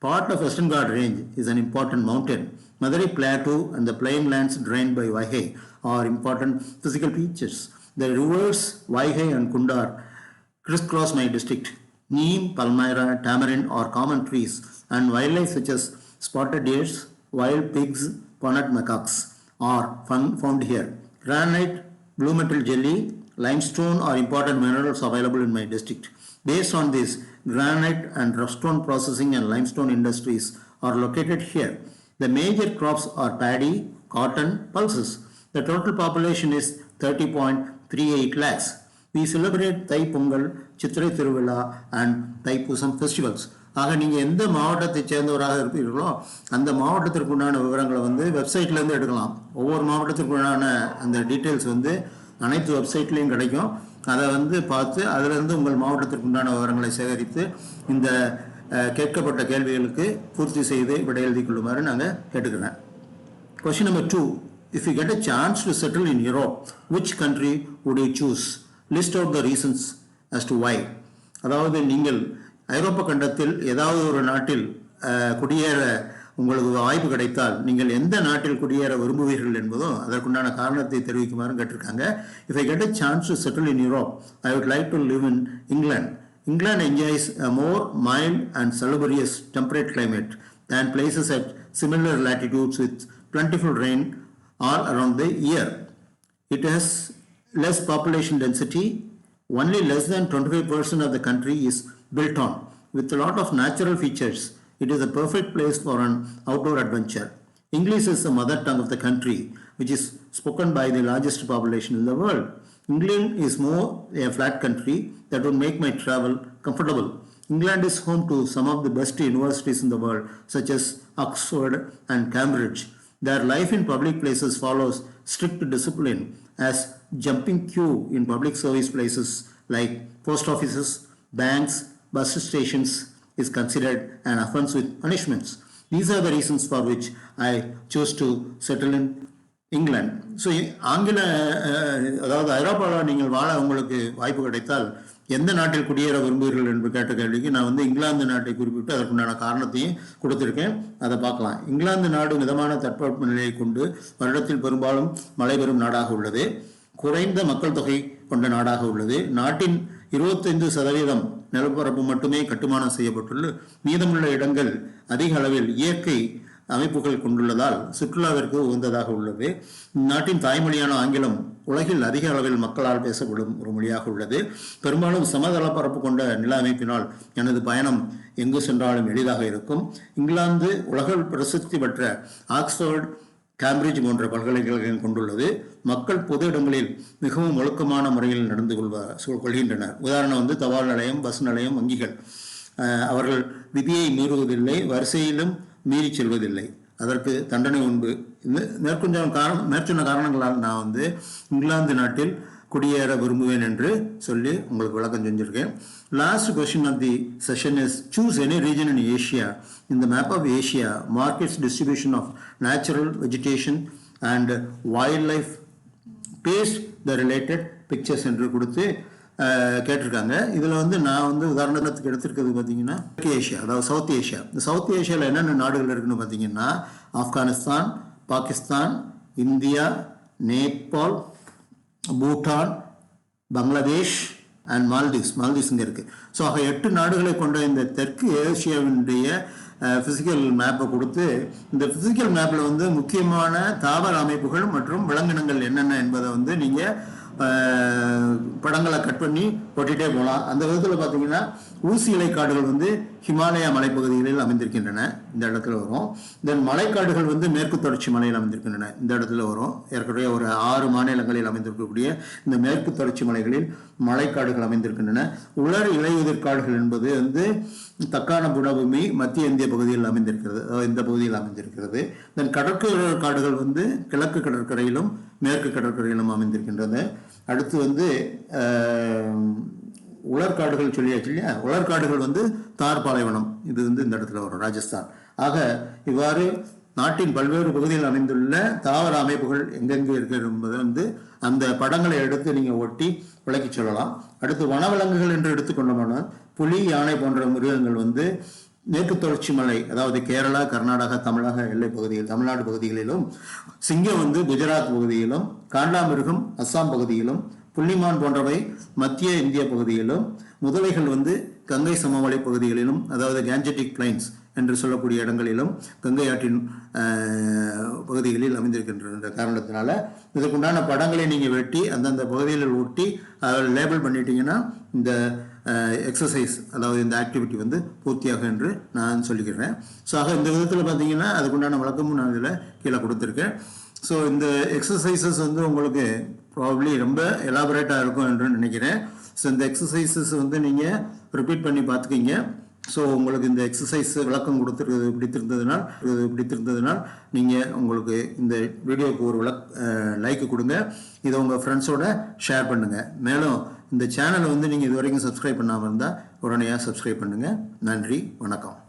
Part of Western Ghat range is an important mountain. Madurai Plateau and the plain lands drained by Vaigai are important physical features. The rivers Vaigai and Kundar crisscross my district. Neem, palmyra, tamarind are common trees, and wildlife such as spotted deers, wild pigs, bonnet macaques are found here. Granite, blue metal jelly, limestone are important minerals available in my district. Based on this, granite and rough-stone processing and limestone industries are located here. The major crops are paddy, cotton, pulses. The total population is 30.38 lakhs. We celebrate Thai Pongal, Chitrai Thiruvilla and Thai Pusam festivals. ஆக நீங்கள் எந்த மாவட்டத்தை சேர்ந்தவராக இருப்பீர்களோ அந்த மாவட்டத்திற்கு உண்டான விவரங்களை வந்து வெப்சைட்லேருந்து எடுக்கலாம். ஒவ்வொரு மாவட்டத்திற்கு உண்டான அந்த டீட்டெயில்ஸ் வந்து அனைத்து வெப்சைட்லேயும் கிடைக்கும். அதை வந்து பார்த்து அதிலிருந்து உங்கள் மாவட்டத்திற்கு உண்டான விவரங்களை சேகரித்து இந்த கேட்கப்பட்ட கேள்விகளுக்கு பூர்த்தி செய்து விடை எழுதி கொள்ளுமாறு நாங்கள் கேட்டுக்கிறேன். Question number 2. If you get a chance to settle in Europe, which country would you choose? List out the reasons as to why. அதாவது நீங்கள் ஐரோப்பா கண்டத்தில் ஏதாவது ஒரு நாட்டில் குடியேற உங்களுக்கு வாய்ப்பு கிடைத்தால் நீங்கள் எந்த நாட்டில் குடியேற விரும்புவீர்கள் என்பதும் அதற்குண்டான காரணத்தை தெரிவிக்குமாறு கேட்டிருக்காங்க. If I get a chance to settle in Europe, I would like to live in England. England enjoys a more mild and salubrious temperate climate than places at similar latitudes with plentiful rain all around the year. It has less population density. Only less than 25% of the country is built on. With a lot of natural features, it is a perfect place for an outdoor adventure. English is the mother tongue of the country, which is spoken by the largest population in the world. England is more a flat country that would make my travel comfortable. England is home to some of the best universities in the world, such as Oxford and Cambridge. Their life in public places follows strict discipline, as jumping queue in public service places like post offices, banks, bus stations is considered an offense with punishments. These are the reasons for which I chose to settle in England. So ஆங்கில அதாவது ஐரோப்பாவில் நீங்கள் வாழ உங்களுக்கு வாய்ப்பு கிடைத்தால் எந்த நாட்டில் குடியேற விரும்புகிறீர்கள் என்று கேட்ட கேள்விக்கு நான் வந்து இங்கிலாந்து நாட்டை குறிப்பிட்டு அதற்குண்டான காரணத்தையும் கொடுத்துருக்கேன். அதை பார்க்கலாம். இங்கிலாந்து நாடு மிதமான தட்பவெப்ப நிலையை கொண்டு வருடத்தில் பெரும்பாலும் மழை பெறும் நாடாக உள்ளது. குறைந்த மக்கள் தொகை கொண்ட நாடாக உள்ளது. நாட்டின் 25% நிலப்பரப்பு மட்டுமே கட்டுமானம் செய்யப்பட்டுள்ள மீதமுள்ள இடங்கள் அதிக அளவில் இயற்கை அமைப்புகள் கொண்டுள்ளதால் சுற்றுலாவிற்கு உகந்ததாக உள்ளது. நாட்டின் தாய்மொழியான ஆங்கிலம் உலகில் அதிக அளவில் மக்களால் பேசப்படும் ஒரு மொழியாக உள்ளது. பெரும்பாலும் சமதள பரப்பு கொண்ட நில அமைப்பினால் எனது பயணம் எங்கு சென்றாலும் எளிதாக இருக்கும். இங்கிலாந்து உலக பிரசித்தி பெற்ற ஆக்ஸ்போர்ட், கேம்பிரிட்ஜ் போன்ற பல்கலைக்கழகம் கொண்டுள்ளது. மக்கள் பொது இடங்களில் மிகவும் ஒழுக்கமான முறையில் நடந்து கொள்கின்றனர். உதாரணம் வந்து தபால் நிலையம், பஸ் நிலையம், வங்கிகள். அவர்கள் விதியை மீறுவதில்லை, வரிசையிலும் மீறி செல்வதில்லை. அதற்கு தண்டனை உண்டு. மேற்சொன்ன காரணங்களால் நான் வந்து இங்கிலாந்து நாட்டில் குடியேற விரும்புவேன் என்று சொல்லி உங்களுக்கு விளக்கம் செஞ்சிருக்கேன். Last question of the session is choose any region in Asia. In the map of Asia, mark its distribution of natural vegetation and wildlife. Paste the related pictures என்று கொடுத்து கேட்டிருக்காங்க. இதில் வந்து நான் வந்து உதாரணத்துக்கு எடுத்திருக்கிறது பார்த்தீங்கன்னா ஏஷியா, அதாவது சவுத் ஏஷியா. இந்த சவுத் ஏஷியாவில் என்னென்ன நாடுகள் இருக்குன்னு பார்த்தீங்கன்னா Afghanistan, Pakistan, India, Nepal, Bhutan, Bangladesh and Maldives இங்கே இருக்குது. ஸோ ஆக 8 நாடுகளை கொண்ட இந்த தெற்கு ஏஷியாவினுடைய ஃபிசிக்கல் மேப்பை கொடுத்து இந்த ஃபிசிக்கல் மேப்பில் வந்து முக்கியமான தாவர அமைப்புகள் மற்றும் விலங்கினங்கள் என்னென்ன என்பதை வந்து நீங்கள் படங்களை கட் பண்ணி ஒட்டிகிட்டே போகலாம். அந்த விதத்தில் பார்த்தீங்கன்னா ஊசி இலை காடுகள் வந்து ஹிமாலயா மலைப்பகுதிகளில் அமைந்திருக்கின்றன, இந்த இடத்துல வரும். தென் மலைக்காடுகள் வந்து மேற்கு தொடர்ச்சி மலையில் அமைந்திருக்கின்றன, இந்த இடத்துல வரும். ஏற்கனவே ஒரு 6 மாநிலங்களில் அமைந்திருக்கக்கூடிய இந்த மேற்கு தொடர்ச்சி மலைகளில் மலைக்காடுகள் அமைந்திருக்கின்றன. உலர் இலையுதிர் காடுகள் என்பது வந்து தக்கான புனபூமி மத்திய இந்திய பகுதியில் அமைந்திருக்கிறது, இந்த பகுதியில் அமைந்திருக்கிறது. தென் கடற்கரை காடுகள் வந்து கிழக்கு கடற்கரையிலும் மேற்கு கடற்கரையிலும் அமைந்திருக்கின்றது. அடுத்து வந்து உலர்காடுகள் சொல்லியாச்சு இல்லையா. உலர்காடுகள் வந்து தார் பாலைவனம், இது வந்து இந்த இடத்துல வரும், ராஜஸ்தான். ஆக இவ்வாறு நாட்டின் பல்வேறு பகுதியில் அமைந்துள்ள தாவர அமைப்புகள் எங்கெங்கே இருக்கிறது என்பது வந்து அந்த படங்களை எடுத்து நீங்கள் ஒட்டி விளக்கி சொல்லலாம். அடுத்து வனவிலங்குகள் என்று எடுத்துக்கொண்டோம்னா புலி, யானை போன்ற மிருகங்கள் வந்து மேற்கு தொடர்ச்சி மலை, அதாவது கேரளா, கர்நாடகா, தமிழ்நாடு பகுதிகளிலும், சிங்கம் வந்து குஜராத் பகுதியிலும், காண்டாமிருகம் அஸ்ஸாம் பகுதியிலும், புள்ளிமான் போன்றவை மத்திய இந்திய பகுதியிலும், முதலைகள் வந்து கங்கை சமவெளி பகுதிகளிலும், அதாவது கேஞ்சட்டிக் பிளைன்ஸ் என்று சொல்லக்கூடிய இடங்களிலும், கங்கை ஆற்றின் பகுதிகளில் அமைந்திருக்கின்ற காரணத்தினால இதுக்குண்டான படங்களை நீங்கள் வெட்டி அந்தந்த பகுதிகளில் ஒட்டி அதை லேபிள் பண்ணிட்டீங்கன்னா இந்த எக்ஸசைஸ், அதாவது இந்த ஆக்டிவிட்டி வந்து பூர்த்தியாகும் என்று நான் சொல்லிக்கிறேன். ஸோ ஆக இந்த விதத்தில் பார்த்தீங்கன்னா அதுக்குண்டான விளக்கமும் நான் இதில் கீழே கொடுத்துருக்கேன். ஸோ இந்த எக்ஸசைசஸ் வந்து உங்களுக்கு ப்ராபப்ளி ரொம்ப எலாபரேட்டாக இருக்கும் என்று நினைக்கிறேன். ஸோ இந்த எக்ஸசைசஸ் வந்து நீங்கள் ரிப்பீட் பண்ணி பார்த்துக்கிங்க. ஸோ உங்களுக்கு இந்த எக்ஸசைஸ் விளக்கம் கொடுத்துருக்கிறது பிடித்திருந்ததுனால் நீங்கள் உங்களுக்கு இந்த வீடியோவுக்கு ஒரு லைக் கொடுங்க. இதை உங்கள் ஃப்ரெண்ட்ஸோட ஷேர் பண்ணுங்கள். மேலும் இந்த சேனலை வந்து நீங்கள் இது வரைக்கும் சப்ஸ்கிரைப் பண்ணாமல் இருந்தால் உடனே சப்ஸ்கிரைப் பண்ணுங்கள். நன்றி, வணக்கம்.